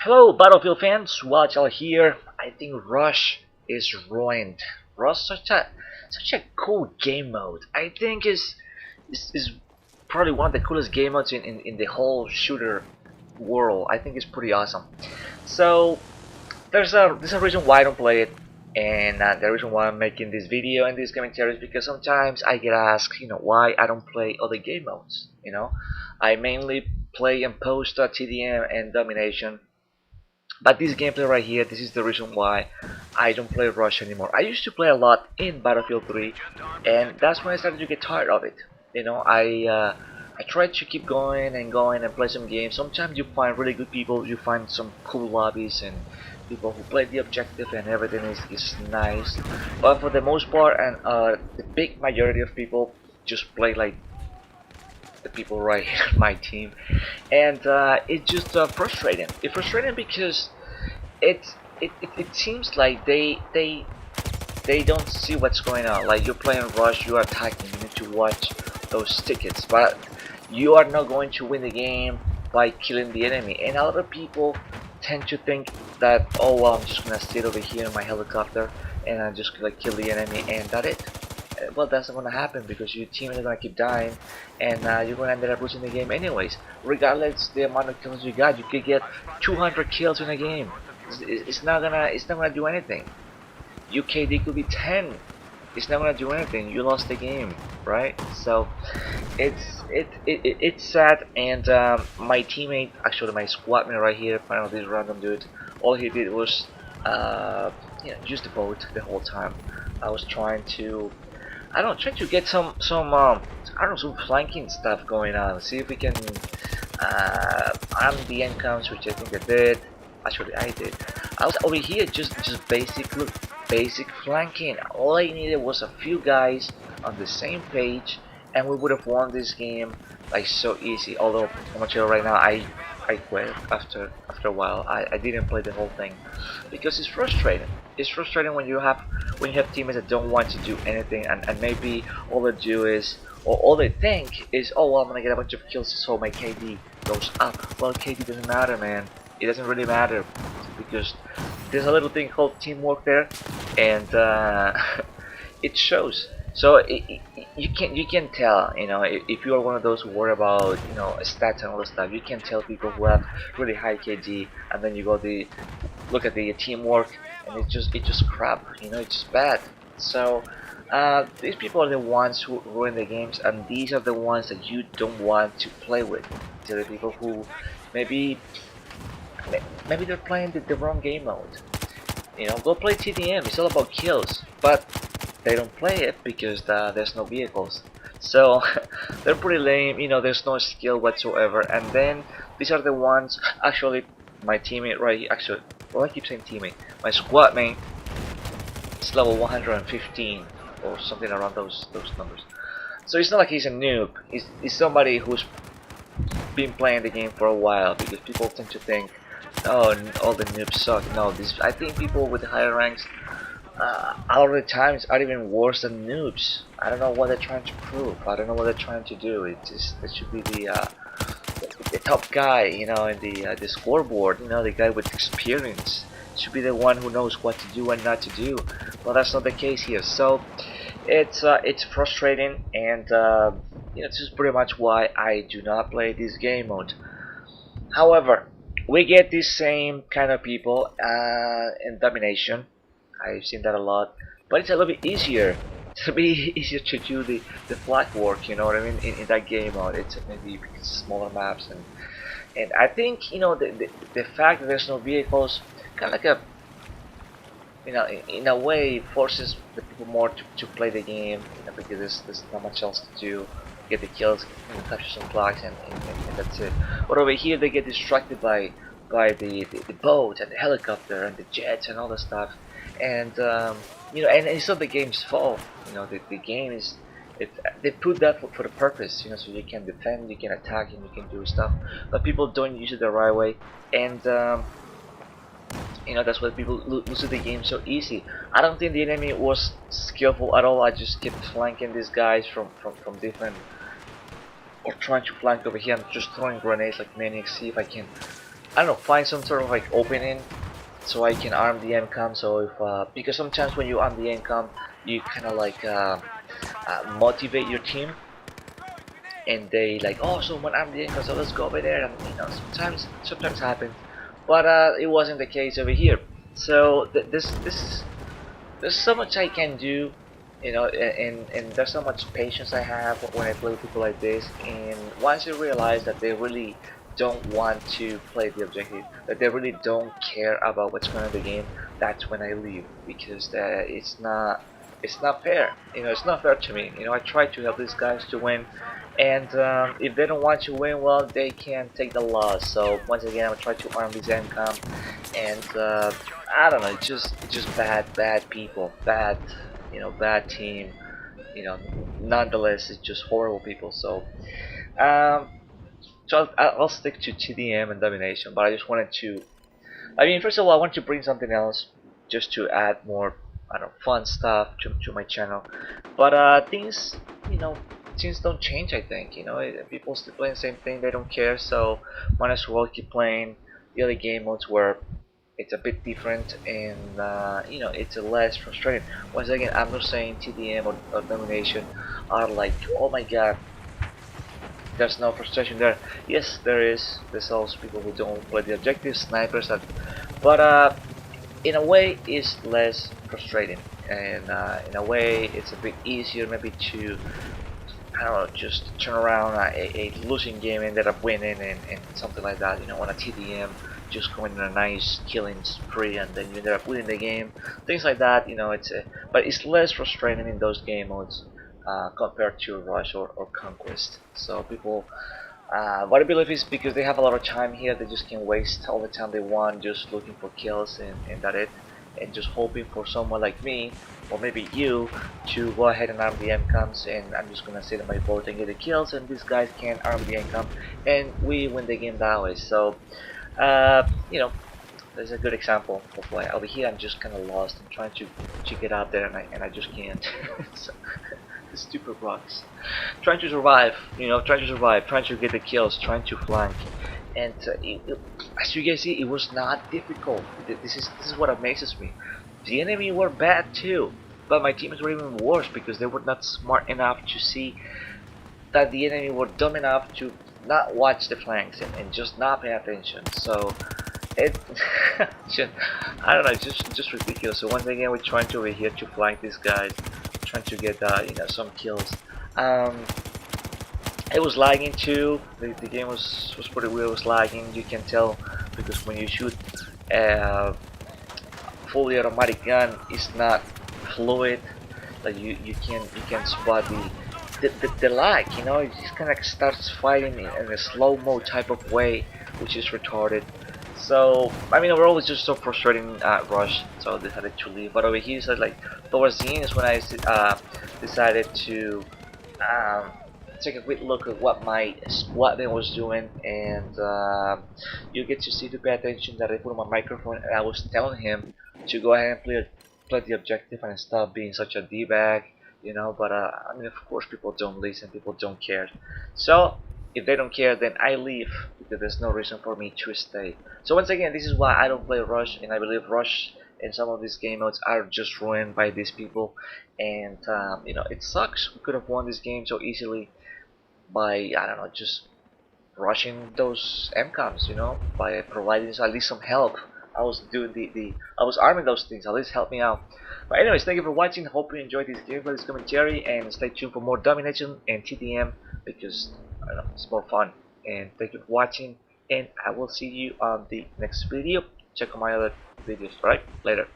Hello, Battlefield fans. Watch out here. I think Rush is ruined. Rush such a cool game mode. I think is probably one of the coolest game modes in the whole shooter world. I think it's pretty awesome. So there's a reason why I don't play it, and the reason why I'm making this video and these commentaries because sometimes I get asked, why I don't play other game modes. I mainly play and post TDM and domination, but this gameplay right here, this is the reason why I don't play Rush anymore. I used to play a lot in Battlefield 3, and that's when I started to get tired of it. I tried to keep going and play some games. Sometimes you find really good people, you find some cool lobbies and people who play the objective and everything is nice. But for the most part, and the big majority of people just play like the people right here on my team, and it's just frustrating. It's frustrating because it seems like they don't see what's going on. Like you're playing Rush, you're attacking, you need to watch those tickets, but you are not going to win the game by killing the enemy. And a lot of people tend to think that, oh well, I'm just gonna sit over here in my helicopter and I'm just gonna kill the enemy and that's it. Well, that's not gonna happen because your team is gonna keep dying, and you're gonna end up losing the game anyways. Regardless the amount of kills you got, you could get 200 kills in a game. It's not gonna do anything. UKD could be 10. It's not gonna do anything. You lost the game, right? So it's sad. And my teammate, actually my squadman right here, finally this random dude, all he did was use the boat the whole time. I was trying to, I don't know, try to get some I don't know, some flanking stuff going on. See if we can arm the encounts, which I think I did. Actually, I did. I was over here just basic flanking. All I needed was a few guys on the same page, and we would have won this game like so easy. Although I'm gonna tell you right now, I quit after a while. I didn't play the whole thing because it's frustrating. It's frustrating when you have teammates that don't want to do anything, and maybe all they do is, or all they think is, oh well, I'm gonna get a bunch of kills so my KD goes up. Well, KD doesn't matter, man. It doesn't really matter because there's a little thing called teamwork there, and it shows. So you can tell, if you are one of those who worry about stats and all this stuff, you can tell people who have really high KD, and then you look at the teamwork, and it's just crap. It's just bad. So these people are the ones who ruin the games, and these are the ones that you don't want to play with. These are the people who maybe they're playing the wrong game mode. Go play TDM. It's all about kills, but they don't play it because there's no vehicles. So they're pretty lame. There's no skill whatsoever. And then these are the ones. Actually, my teammate right here. Actually, well, I keep saying teammate. My squad mate is level 115 or something around those numbers. So it's not like he's a noob. He's somebody who's been playing the game for a while, because people tend to think, oh, all the noobs suck. No, I think people with higher ranks a lot of the times are even worse than noobs. I don't know what they're trying to prove. I don't know what they're trying to do. It should be the top guy, in the scoreboard. The guy with experience should be the one who knows what to do and not to do. Well, that's not the case here. So it's frustrating, and this is pretty much why I do not play this game mode. However, we get these same kind of people in domination. I've seen that a lot, but it's a little bit easier. It's a bit easier to do the flag work. You know what I mean? In that game mode, it's maybe because smaller maps, and I think the fact that there's no vehicles kind of like a in a way forces the people more to play the game, because there's not much else to do. Get the kills, capture some flags, and that's it. But over here they get distracted by the boat and the helicopter and the jets and all the stuff, and and it's not the game's fault. The game is, they put that for the purpose, so you can defend, you can attack, and you can do stuff, but people don't use it the right way, and that's why people lose the game so easy. I don't think the enemy was skillful at all. I just kept flanking these guys from different, or trying to flank over here. I'm just throwing grenades like maniacs, see if I can I don't know, find some sort of like opening so I can arm the MCOM. So if because sometimes when you arm the MCOM, you kind of like motivate your team, and they like, oh, someone armed the MCOM, so let's go over there. And you know, sometimes happens, but it wasn't the case over here. So this there's so much I can do, you know, and there's so much patience I have when I play with people like this. And once you realize that they really don't want to play the objective, that they really don't care about what's going on in the game, that's when I leave, because it's not fair. You know, it's not fair to me. You know, I try to help these guys to win, and if they don't want to win, well, they can take the loss. So once again, I'm trying to arm this income, and I don't know, just bad people, bad, you know, bad team, you know. Nonetheless, it's just horrible people. So um, I'll stick to TDM and domination, but I just wanted to. I mean, first of all, I want to bring something else just to add more, I don't know, fun stuff to my channel. But things, you know, things don't change. I think, you know, people still playing the same thing. They don't care. So might as well keep playing the other game modes where it's a bit different, and you know, it's less frustrating. Once again, I'm not saying TDM or domination are like, oh my god, there's no frustration there. Yes, there is. There's also people who don't play the objectives, snipers, and, but in a way it's less frustrating, and in a way it's a bit easier maybe to, I don't know, just turn around a losing game and ended up winning, and something like that, you know, on a TDM, just going on a nice killing spree and then you ended up winning the game, things like that, you know. But it's less frustrating in those game modes compared to Rush or Conquest. So people, what I believe is because they have a lot of time here, they just can waste all the time they want just looking for kills, and that it, and just hoping for someone like me or maybe you to go ahead and arm the MCOMs, and I'm just gonna sit on my boat and get the kills, and these guys can arm the MCOM, and we win the game that way. So you know, there's a good example of why over here I'm just kind of lost. I'm trying to get out there, and I just can't. So, the stupid rocks. Trying to survive, you know, trying to survive, trying to get the kills, trying to flank, and as you guys see, it was not difficult. This is what amazes me. The enemy were bad too, but my teammates were even worse because they were not smart enough to see that the enemy were dumb enough to not watch the flanks, and just not pay attention. So it, I don't know, just ridiculous. So once again, we're trying to over here to flank these guys, trying to get you know, some kills. Um, it was lagging too. The game was pretty weird. It was lagging. You can tell because when you shoot a fully automatic gun, it's not fluid. Like you can spot the lag. You know, it just kind of starts fighting in a slow mo type of way, which is retarded. So I mean, overall, it's just so frustrating at Rush. So I decided to leave. But over here, so like towards the end is when I decided to um, take a quick look at what my squadman was doing, and you get to see, to pay attention, that I put on my microphone and I was telling him to go ahead and play the objective and stop being such a d-bag, you know. But I mean, of course, people don't listen, people don't care. So if they don't care, then I leave because there's no reason for me to stay. So once again, this is why I don't play Rush, and I believe Rush and some of these game modes are just ruined by these people. And you know, it sucks. We could have won this game so easily by, I don't know, just rushing those MCOMs, you know, by providing at least some help. I was doing I was arming those things. At least help me out. But anyways, thank you for watching. Hope you enjoyed this gameplay, this commentary, and stay tuned for more domination and TDM because I don't know, it's more fun. And thank you for watching, and I will see you on the next video. Check out my other videos. Alright, later.